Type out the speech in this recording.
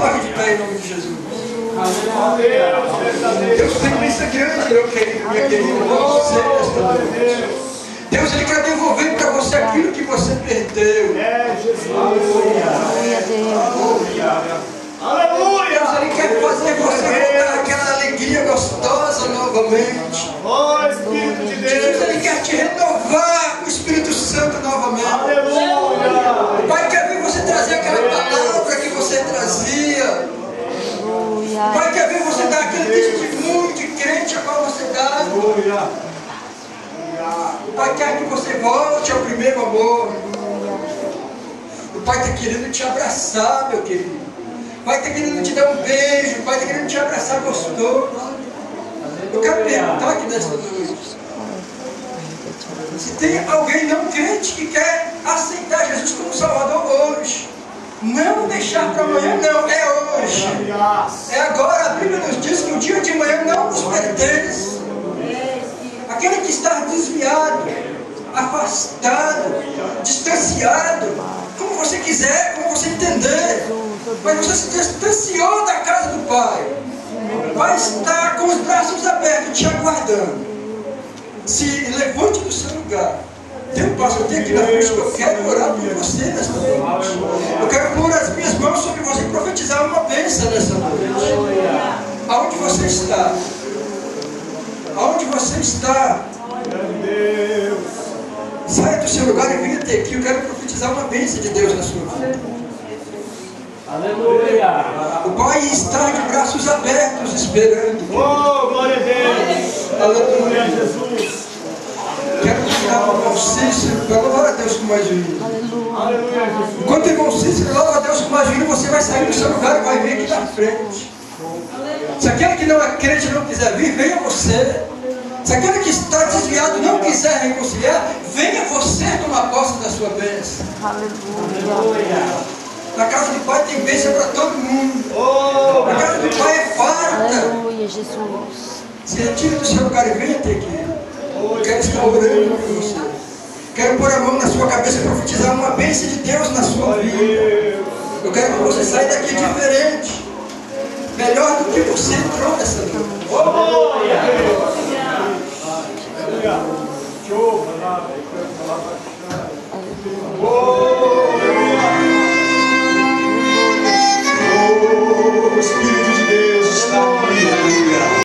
coloque de pé em nome de Jesus. Deus tem bênção grande, meu querido, minha querida, para você nesta noite. Deus, Ele quer devolver para você aquilo que você perdeu. Aleluia! Deus, Ele quer fazer você voltar aquela alegria gostosa novamente. Jesus, Ele quer te renovar com o Espírito Santo novamente. O Pai quer ver você trazer aquela palavra que você trazia. O Pai quer ver você dar aquele testemunho de crente a qual você dá. O Pai quer que você volte ao primeiro amor. O Pai está querendo te abraçar, meu querido. O Pai está querendo te dar um beijo. O Pai está querendo te abraçar gostoso. Eu quero perguntar aqui nesta noite, se tem alguém não crente que quer aceitar Jesus como Salvador hoje. Não deixar para amanhã, não, é hoje. É agora. A Bíblia nos diz que o dia de manhã não nos pertence. Aquele que está desviado, afastado, distanciado, como você quiser, como você entender, mas você se distanciou da casa do Pai, vai estar com os braços abertos, te aguardando. Se levante do seu lugar. Dê um passo aqui na frente, que eu quero orar por você nesta noite. Eu quero pôr as minhas mãos sobre você e profetizar uma bênção nesta noite. Aonde você está? Aonde você está? Saia do seu lugar e venha até aqui. Eu quero profetizar uma bênção de Deus na sua vida. Aleluia! O Pai está de braços abertos esperando. Oh, glória a Deus! Aleluia, Jesus! Quero convidar o irmão Cícero para louvar a Deus com mais um. Aleluia, Jesus! Enquanto o irmão Cícero louva a Deus com mais um, você vai sair do seu lugar e vai vir aqui na frente. Se aquele que não é crente não quiser vir, venha você. Se aquele que está desviado não quiser reconciliar, venha você tomar posse da sua bênção. Aleluia. Na casa do Pai tem bênção para todo mundo. A casa do Pai é farta. Aleluia, Jesus. Se retire do seu lugar e venha até aqui. Eu quero estar orando por você. Quero pôr a mão na sua cabeça e profetizar uma bênção de Deus na sua vida. Eu quero que você saia daqui diferente. Melhor do que você entrou nessa noite. Aleluia!